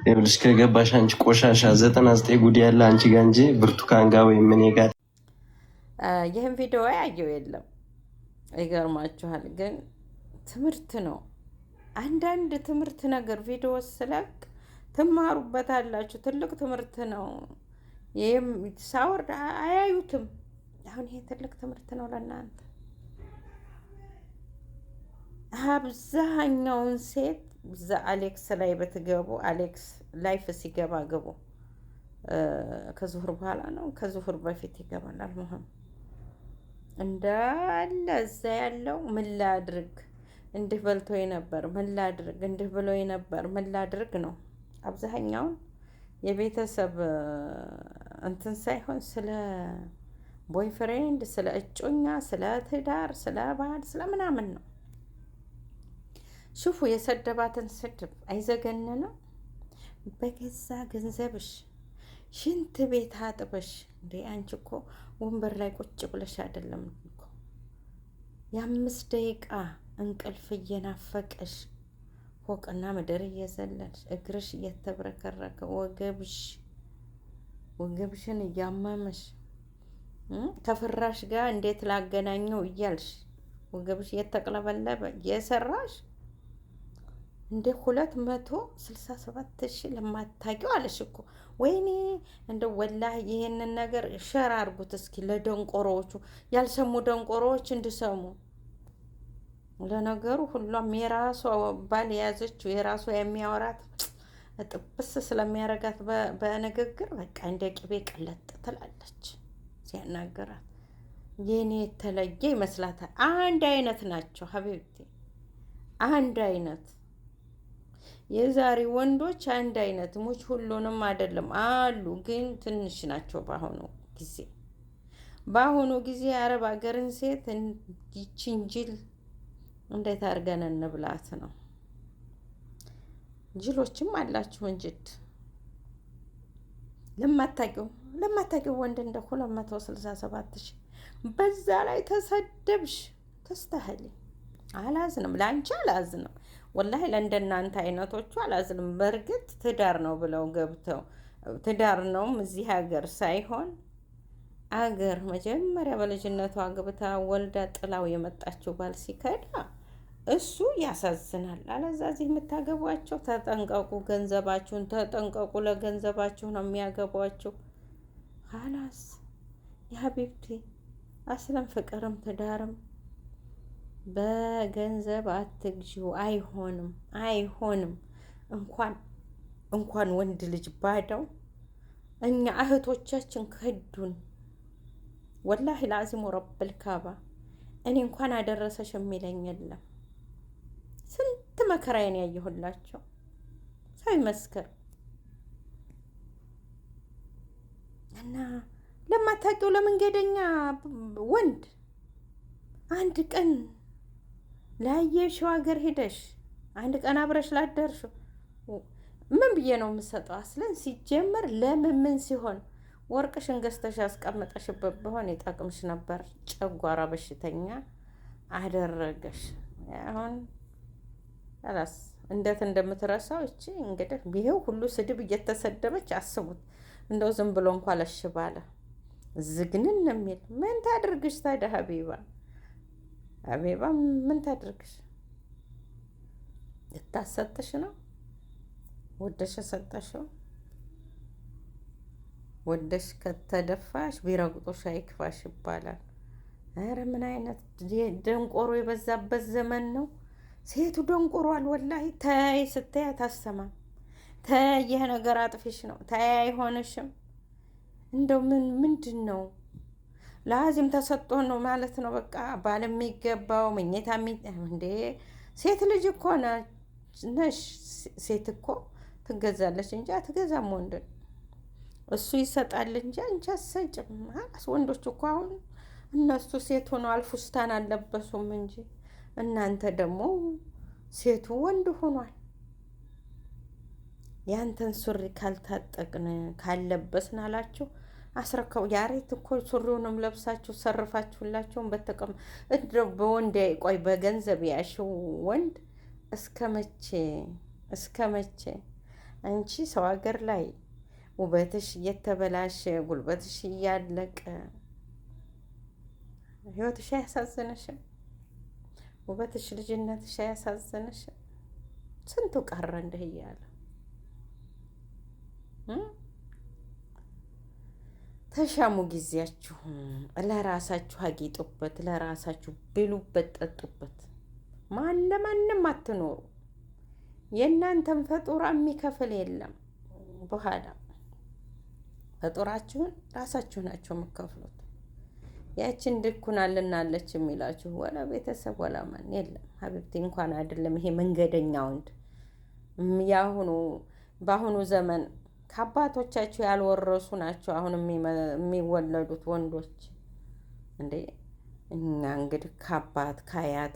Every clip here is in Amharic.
ይኸውልሽ ከገባሽ አንቺ ቆሻሻ 99 ጉድ ያለ አንቺ ጋር እንጂ ብርቱካን ጋር ወይም እኔ ጋር። ይህን ቪዲዮ ያየው የለም። ይገርማችኋል። ግን ትምህርት ነው። አንዳንድ ትምህርት ነገር ቪዲዮ ስለቅ ትማሩበታላችሁ። ትልቅ ትምህርት ነው። ይህም ሳወርድ አያዩትም። አሁን ይሄ ትልቅ ትምህርት ነው ለእናንተ። አብዛኛውን ሴት አሌክስ ላይ ብትገቡ፣ አሌክስ ላይፍ ሲገባ ግቡ። ከዙሁር በኋላ ነው ከዙሁር በፊት ይገባል። አልሙህም እንዳለ እዛ ያለው ምን ላድርግ፣ እንዲህ በልቶ ነበር፣ ምን ላድርግ፣ እንዲህ ብሎ ነበር፣ ምን ላድርግ ነው። አብዛኛውን የቤተሰብ እንትን ሳይሆን ስለ ቦይፍሬንድ፣ ስለ እጮኛ፣ ስለ ትዳር፣ ስለ ባል፣ ስለ ምናምን ነው። ሽፉ የሰደባትን ስድብ አይዘገንንም? በገዛ ገንዘብሽ ሽንት ቤት አጥበሽ እንዴ! አንቺ እኮ ወንበር ላይ ቁጭ ብለሽ አይደለም እኮ የ5 ደቂቃ እንቅልፍ እየናፈቀሽ ፎቅና ምድር እየዘለልሽ እግርሽ እየተብረከረከ ወገብሽን እያመመሽ ከፍራሽ ጋር እንዴት ላገናኘው እያልሽ ወገብሽ እየተቅለበለበ እየሰራሽ እንደ 267,000 ለማታውቂው አለሽ እኮ። ወይኔ እንደ ወላሂ ይሄንን ነገር ሸር አድርጉት እስኪ ለደንቆሮዎቹ፣ ያልሰሙ ደንቆሮዎች እንዲሰሙ። ለነገሩ ሁሏም የራሷ ባል የያዘችው የራሷ የሚያወራት ጥብስ ስለሚያረጋት በንግግር በቃ እንደ ቅቤ ቀለጥ ትላለች ሲያናገራት። የኔ የተለየ ይመስላታል። አንድ አይነት ናቸው ሀቢብቴ፣ አንድ አይነት። የዛሬ ወንዶች አንድ አይነት ሙች፣ ሁሉንም አይደለም አሉ፣ ግን ትንሽ ናቸው። በአሁኑ ጊዜ የአረብ ሀገርን ሴት ይችን ጅል እንዴት አድርገን እንብላት ነው። ጅሎችም አላችሁ እንጅድ ለማታውቂው ወንድ እንደ 267,000 በዛ ላይ ተሰደብሽ። ተስተህሊ አላዝንም፣ ለአንቺ አላዝንም። ወላሂ ለእንደናንተ አይነቶቹ አላዝንም። በእርግጥ ትዳር ነው ብለው ገብተው ትዳር ነውም እዚህ ሀገር ሳይሆን አገር መጀመሪያ በልጅነቷ አግብታ ወልዳ ጥላው የመጣችው ባል ሲከዳ እሱ ያሳዝናል። አለዛ እዚህ የምታገቧቸው ተጠንቀቁ፣ ገንዘባችሁን ተጠንቀቁ። ለገንዘባችሁ ነው የሚያገቧቸው። ሀላስ የሀቢብቲ አስለም ፍቅርም ትዳርም በገንዘብ አትግዢው። አይሆንም። እንኳን ወንድ ልጅ ባዳው እኛ እህቶቻችን ከዱን። ወላሂ ላዚሙ ረብል ካባ እኔ እንኳን አደረሰሽ የሚለኝ የለም። ስንት መከራዬን ያየሁላቸው ሳይመስከር እና ለማታውቂው ለመንገደኛ ወንድ አንድ ቀን ላየሽው ሀገር ሄደሽ አንድ ቀን አብረሽ ላደርሽው ምን ብዬ ነው የምሰጠው? አስለን ሲጀመር ምን ሲሆን ወርቅሽን ገዝተሽ ያስቀመጠሽበት ቢሆን ይጠቅምሽ ነበር። ጨጓራ በሽተኛ አደረገሽ። አሁን አላስ እንዴት እንደምትረሳው እቺ እንግዲህ ይሄው ሁሉ ስድብ እየተሰደበች አስቡት። እንደው ዝም ብሎ እንኳን ለሽ ባለ ዝግንን የሚል ምን ታድርግሽ ታዲያ? ሀቢባ ምን ታድርግሽ? ልታሰጥሽ ነው? ወደሽ ሰጠሽው። ወደሽ ከተደፋሽ ቢረግጦሽ አይክፋሽ ይባላል። ኧረ ምን አይነት ደንቆሮ የበዛበት ዘመን ነው። ሴቱ ደንቆሯል ወላሂ። ተይ ስትያት አሰማም። ተይ ይህ ነገር አጥፊሽ ነው። ተይ አይሆንሽም። እንደው ምንድን ነው ለአዚም ተሰጥቶ ነው ማለት ነው። በቃ ባል የሚገባው መኝታ እንዴ! ሴት ልጅ እኮ ነሽ። ሴት እኮ ትገዛለች እንጂ አትገዛም ወንድን። እሱ ይሰጣል እንጂ አንቺ አትሰጭም። ወንዶች እኮ አሁን እነሱ ሴት ሆነው አልፉስታን አልለበሱም እንጂ እናንተ ደግሞ ሴቱ ወንድ ሆኗል። ያንተን ሱሪ ካልታጠቅን ካልለበስን አላችሁ አስረከው። ያሬት እኮ ሱሪውንም ለብሳችሁ ሰርፋችሁላቸውን በተቀም በወንድ ቆይ በገንዘብ ያሽው ወንድ እስከ መቼ አንቺ ሰው ሀገር ላይ ውበትሽ እየተበላሸ ጉልበትሽ እያለቀ ህይወትሽ አያሳዝንሽም? ውበትሽ ልጅነትሽ አያሳዝንሽም? ስንቱ ቀረ እንዲህ እያለ ተሻሙ ጊዜያችሁ ለራሳችሁ አጊጡበት፣ ለራሳችሁ ብሉበት፣ ጠጡበት። ማን ለማንም አትኖሩ። የእናንተን ፈጡራ የሚከፍል የለም። በኋላ ፈጡራችሁን ራሳችሁ ናቸው የምከፍሉት። ያችን ድኩናልናለች የሚላችሁ ወላ ቤተሰብ ወላ ማን የለም። ሀቢብቲ እንኳን አይደለም ይሄ መንገደኛ ወንድ በአሁኑ ዘመን ከአባቶቻቸው ያልወረሱ ናቸው አሁን የሚወለዱት ወንዶች። እንዴ እኛ እንግዲህ ከአባት ከአያት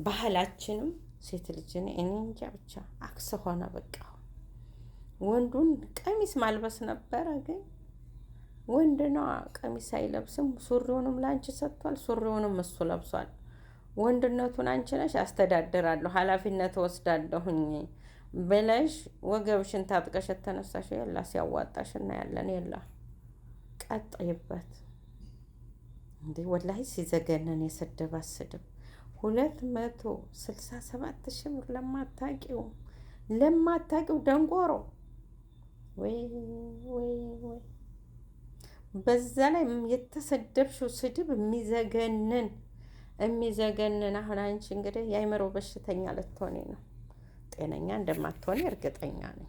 ባህላችንም ሴት ልጅን እኔ እንጃ ብቻ አክስ ሆነ። በቃ ወንዱን ቀሚስ ማልበስ ነበረ፣ ግን ወንድ ነው ቀሚስ አይለብስም። ሱሪውንም ላንቺ ሰጥቷል፣ ሱሪውንም እሱ ለብሷል። ወንድነቱን አንቺ ነሽ አስተዳድራለሁ፣ ኃላፊነት ወስዳለሁኝ ብለሽ ወገብሽን ታጥቀሽ የተነሳሽ የላ ሲያዋጣሽ እናያለን። የላ ቀጥይበት። እንዴ ወላሂ ሲዘገነን የሰደባት ስድብ 267,000 ብር ለማታቂው ደንቆሮ። ወይ በዛ ላይ የተሰደብሽው ስድብ የሚዘገንን። አሁን አንቺ እንግዲህ የአይምሮ በሽተኛ ልትሆኔ ነው። ጤነኛ እንደማትሆኔ እርግጠኛ ነኝ።